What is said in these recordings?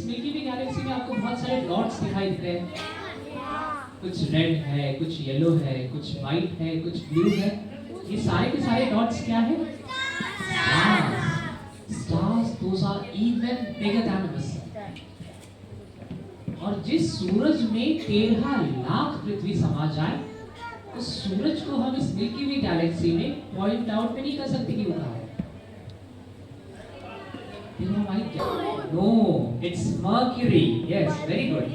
Milky way galaxy में आपको बहुत सारे डॉट्स दिखाई दे रहे हैं। कुछ रेड है, कुछ येलो है, कुछ वाइट है, कुछ ब्लू है। ये सारे के सारे डॉट्स क्या है? Stars. Those are even bigger than the sun. और जिस सूरज में 13 लाख पृथ्वी समा जाए, उस सूरज को हम इस मिल्की वे गैलेक्सी में पॉइंट आउट नहीं कर सकते कि वो कहाँ है। No, it's Mercury. Yes, very good.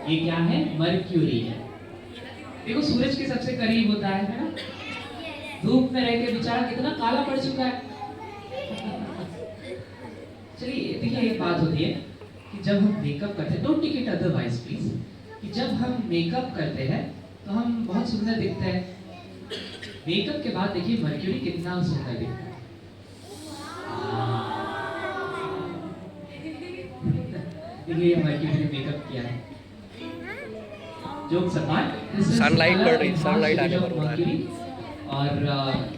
ये क्या है? मर्क्यूरी है। देखो सूरज के सबसे करीब होता है ना? धूप में रह के बेचारा कितना काला पड़ चुका है। चलिए देखिए, एक बात होती है कि जब हम मेकअप करते हैं, don't take it otherwise please, कि जब हम मेकअप करते हैं तो हम बहुत सुंदर दिखते हैं। मेकअप के बाद देखिए मर्क्यूरी कितना सुंदर दिखता है। देखिए मर्क्यूरी ने मेकअप किया है। जोक्स अपार्ट, सनलाइट पड़ रही, सनलाइट आने पर मर्क्यूरी। और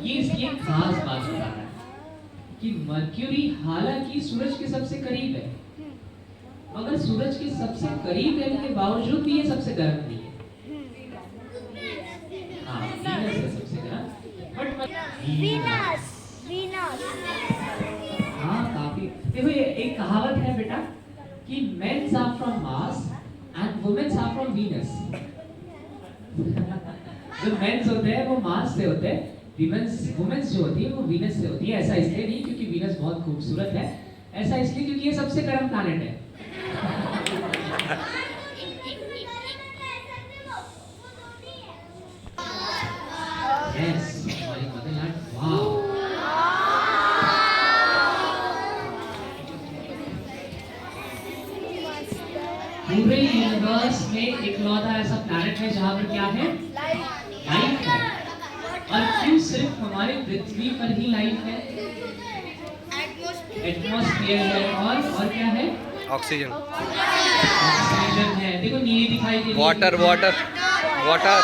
ये इसकी एक खास बात बता रहा है कि मर्क्यूरी हालांकि सूरज के सबसे करीब है, मगर सूरज के सबसे करीब रहने के बावजूद भी ये सबसे गर्म नहीं है। हाँ, वीनस है सबसे गर्म, बट वीनस। हाँ, काफी। देखो ये एक कहावत है बेटा कि mens are from Mars and womens are from Venus. जो मेंस होते हैं वो मार्स से होते हैं, वुमेन्स जो होती है वो वीनस से होती है। ऐसा इसलिए नहीं क्योंकि वीनस बहुत खूबसूरत है, ऐसा इसलिए क्योंकि ये सबसे गर्म प्लैनेट है। Yes, हमारी मदरलैंड। वाओ, पूरे यूनिवर्स में इकलौता ऐसा प्लैनेट है जहाँ पर क्या है? लाइफ है। और क्यों सिर्फ हमारे पृथ्वी पर ही लाइफ है? एटमॉस्फेयर है और क्या है? ऑक्सीजन। ऑक्सीजन है। देखो नीली दिखाई दे रही है। वाटर वाटर वाटर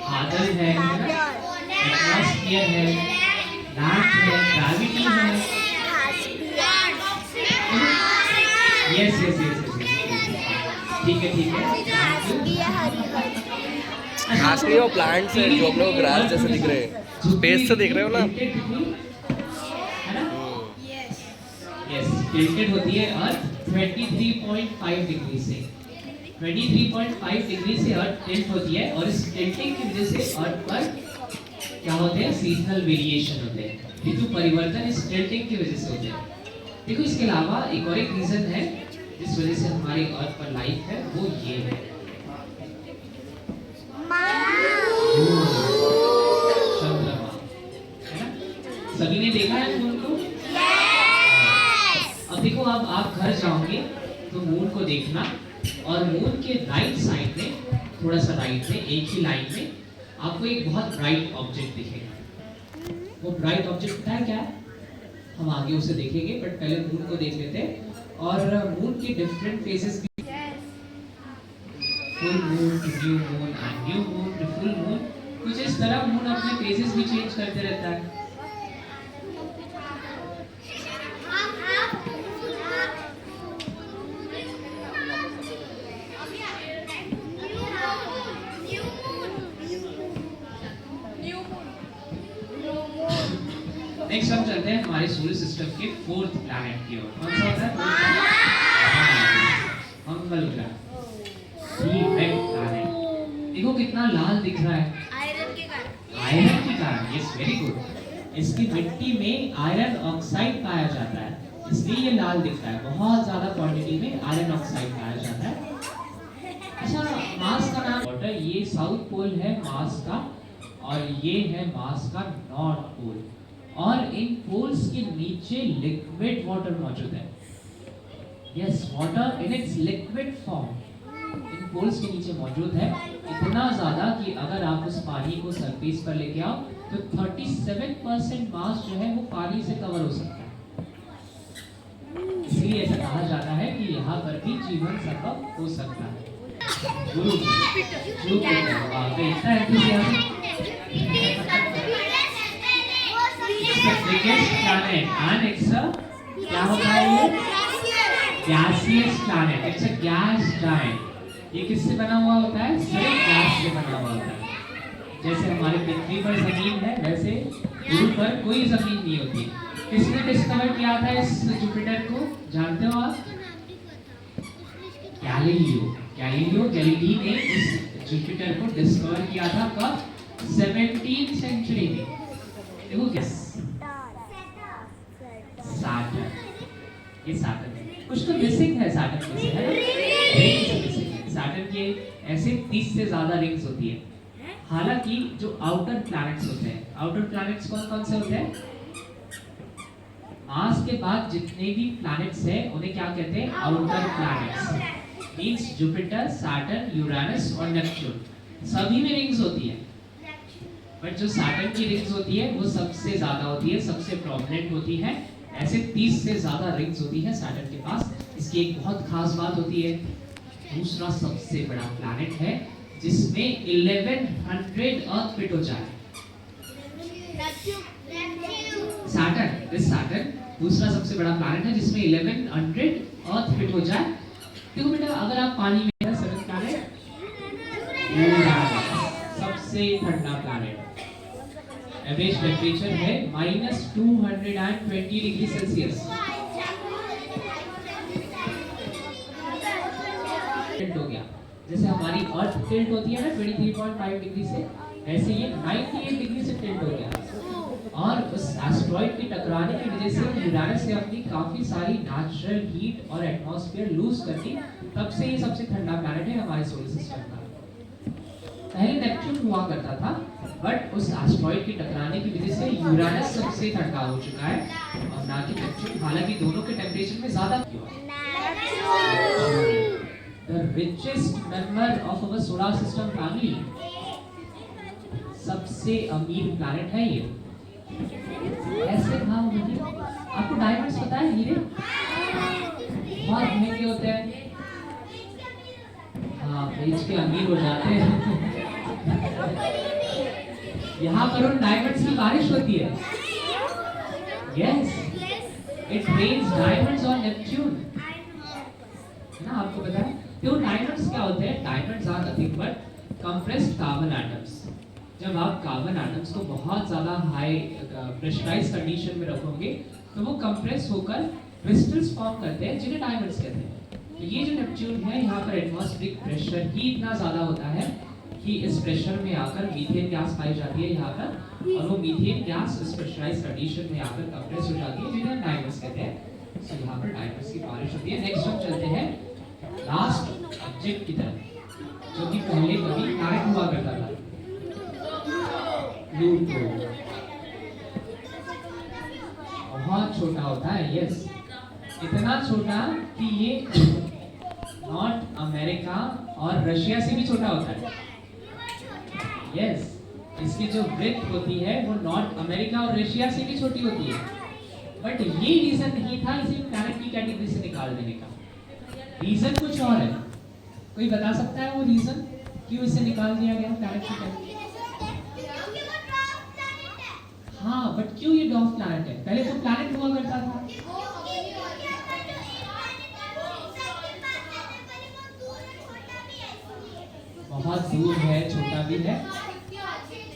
बादल है, एटमॉस्फेयर है, लैंड है, ग्रेविटी है। यस यस यस, ठीक है ठीक है। घास नहीं, वो प्लांट्स है जो हम लोग ग्रास जैसे दिख रहे हैं, स्पेस से देख रहे हो ना। यस, टिल्टेड होती है अर्थ 23.5 डिग्री से। 23.5 डिग्री से अर्थ टिल्ट होती है, और इस टिल्टिंग की वजह से अर्थ पर क्या होते हैं? सीजनल वेरिएशन होते हैं। ऋतु परिवर्तन इस टिल्टिंग की वजह से होते हैं। देखो इसके अलावा एक और एक रीजन है जिस वजह से हमारी अर्थ पर लाइफ है, वो ये है। चंद्रमा, है ना? सभी ने देखा है मून को? अब देखो, अब आप घर जाओगे तो मून को देखना, और मून के राइट साइड में, थोड़ा सा राइट में, एक ही लाइन में आपको एक बहुत ब्राइट ऑब्जेक्ट दिखेगा। वो ब्राइट ऑब्जेक्ट पता है क्या है? हम आगे उसे देखेंगे, बट पहले मून को देख लेते हैं। और मून के डिफरेंट फेजेस भी, full moon to new moon and new moon to full moon, कुछ इस तरह मून अपने फेजेस भी चेंज करते रहता है। नेक्स्ट हम चलते हैं हमारे सूर्य सिस्टम के 4th प्लैनेट की ओर। कौन सा होता है? मंगल ग्रह, रेड प्लैनेट। देखो कितना लाल दिख रहा है, आयरन के कारण। Yes, very good. इसकी मिट्टी में आयरन ऑक्साइड पाया जाता है, इसलिए ये लाल दिखता है। बहुत ज्यादा क्वांटिटी में आयरन ऑक्साइड पाया जाता है। अच्छा, मार्स का नाम वाटर, ये साउथ पोल है मार्स का, और ये है मार्स का नॉर्थ पोल। और इन पोल्स के नीचे लिक्विड वाटर मौजूद है। Yes, water in its liquid form in poles के नीचे मौजूद है। इतना ज्यादा कि अगर आप उस पानी को सरफेस पर लेके आओ तो 37% मास जो है वो पानी से कवर हो सकता है। इसलिए ऐसा कहा जाता है कि यहाँ पर भी जीवन संभव हो सकता है। गुरु क्या होता है ये? Gaseous planet, it's a gas giant. ये किससे बना हुआ होता है? सिर्फ गैस से बना हुआ होता है। जैसे हमारे पृथ्वी पर जमीन है, वैसे गुरु पर कोई जमीन नहीं होती। किसने डिस्कवर किया था इस जुपिटर को, जानते हो आप? गैलीलियो गैलीली ने इस जुपिटर को डिस्कवर किया था कब? 17th सेंचुरी में। देखो किस सैटर्न, ये सैटर्न है। कुछ तो मिसिंग है सैटर्न में से, है ना? रिंग्स मिसिंग है सैटर्न के। ऐसे 30 से ज्यादा रिंग्स होती है। हालांकि जो आउटर प्लैनेट्स होते हैं, आउटर प्लैनेट्स कौन कौन से होते हैं? मार्स के बाद जितने भी प्लैनेट्स हैं उन्हें क्या कहते हैं? Outer planets. Means Jupiter, Saturn, Uranus और नेपच्यून, सभी में रिंग्स होती है। बट जो सैटर्न की रिंग्स होती है वो सबसे ज्यादा होती है, सबसे प्रोमिनेंट होती है। ऐसे 30 से ज्यादा रिंग्स होती है सैटर्न के पास। इसकी एक बहुत खास बात होती है, दूसरा सबसे बड़ा प्लैनेट है जिसमें 1100 अर्थ फिट हो जाए। सैटर्न, दिस सैटर्न दूसरा सबसे बड़ा प्लैनेट है जिसमें 1100 अर्थ फिट हो जाए। देखो बेटा, अगर आप पानी में है, सेवंथ प्लैनेट सबसे ठंडा प्लैनेट। एवरेज टेम्परेचर है -220 डिग्री सेल्सियस। हो गया जैसे हमारी अर्थ टिल्ट होती है ना 23.5 डिग्री से, ऐसे ये 98 डिग्री से टिल्ट हो गया। और उस एस्टेरॉइड के टकराने की वजह से यूरेनस ने अपनी काफी सारी नेचुरल हीट और एटमॉस्फेयर लूज कर दी। तब से ये सबसे ठंडा प्लैनेट है हमारे सोलर सिस्टम का। पहले नेपच्यून हुआ करता था, बट उस एस्टेरॉइड के टकराने की वजह से यूरेनस सबसे ठंडा हो चुका है और ना कि नेपच्यून। हालांकि दोनों के टेम्परेचर में ज्यादा क्यों है? The richest member of our solar system family, सबसे अमीर प्लैनेट है ये। ऐसे कहा मुझे, आपको डायमंड्स पता है? हीरे बहुत महंगे होते हैं। हाँ, बेच के अमीर हो जाते हैं। यहाँ पर उन डायमंड्स की बारिश होती है। Yes, it rains diamonds on Neptune। ना, आपको पता है? तो डायमंड्स क्या होते हैं? Diamonds are nothing but compressed carbon atoms. जब आप कार्बन एटम्स को बहुत ज़्यादा हाई प्रेशराइज कंडीशन में रखोगे तो वो कंप्रेस होकर क्रिस्टल्स फॉर्म करते हैं जिन्हें डायमंड्स कहते हैं। तो ये जो नेपच्यून है, यहाँ पर एटमॉस्फेरिक प्रेशर ही इतना ज़्यादा होता है कि इस प्रेशर में आकर मीथेन गैस पाई जाती है यहाँ पर, और वो मीथेन गैस इस प्रेशराइज कंडीशन में आकर कंप्रेस हो जाती है जिन्हें डायमंड्स कहते हैं। तो यहाँ पर डायमंड्स की बारिश होती है। नेक्स्ट हम चलते हैं लास्ट ऑब्जेक्ट की तरफ, जो कि पहले कभी प्लैनेट हुआ करता था, प्लूटो। बहुत छोटा होता है, यस, इतना छोटा कि ये नॉर्थ अमेरिका और रशिया से भी छोटा होता है। यस, इसकी जो ब्रेथ होती है वो नॉर्थ अमेरिका और रशिया से भी छोटी होती है। बट ये रीजन नहीं था इसे प्लैनेट की कैटेगरी से निकाल देने का। रीजन कुछ और है। कोई बता सकता है वो रीजन क्यों इसे निकाल दिया गया प्लैनेट की कैटेगरी? हाँ, बट क्यों ये डॉर्फ प्लैनेट है? पहले तो प्लैनेट हुआ करता था। बहुत दूर है, छोटा भी है,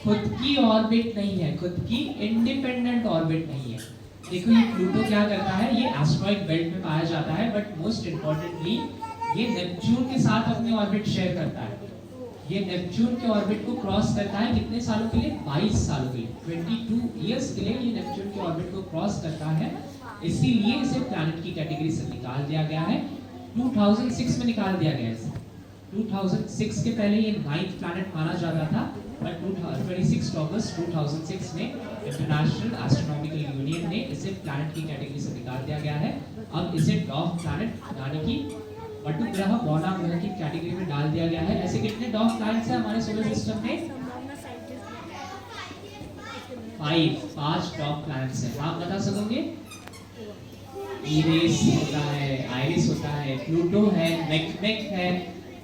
खुद की ऑर्बिट नहीं है, खुद की इंडिपेंडेंट ऑर्बिट नहीं है। देखो ये प्लूटो क्या करता है, ये एस्टेरॉइड बेल्ट में पाया जाता है, बट मोस्ट इंपॉर्टेंटली ये नेपच्यून के साथ अपनी ऑर्बिट शेयर करता है। ये नेपच्यून के ऑर्बिट को क्रॉस करता है कितने सालों के लिए? 22 सालों के लिए, 22 इयर्स के लिए ये नेपच्यून के ऑर्बिट को क्रॉस करता है। इसीलिए इसे प्लैनेट की कैटेगरी से निकाल दिया गया है। 2006 में निकाल दिया गया इसे। 2006 के पहले ये 9th प्लैनेट माना जाता था, बट 26 अगस्त 2006 में इंटरनेशनल एस्ट्रोनॉमिकल यूनियन ने इसे प्लैनेट की कैटेगरी से निकाल दिया गया है। अब इसे डॉर्फ प्लैनेट यानी कि वटु ग्रह, बौना ग्रह की कैटेगरी में डाल दिया गया है। ऐसे कितने डॉर्फ प्लैनेट्स हैं हमारे सोलर सिस्टम में? 5 डॉर्फ प्लैनेट्स हैं। आप बता सकोगे? इरिस होता है, आइरिस होता है, प्लूटो है, मेकमेक है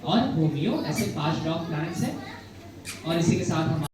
और होमियो, ऐसे 5 डॉर्फ प्लैनेट्स हैं। और इसी के साथ हम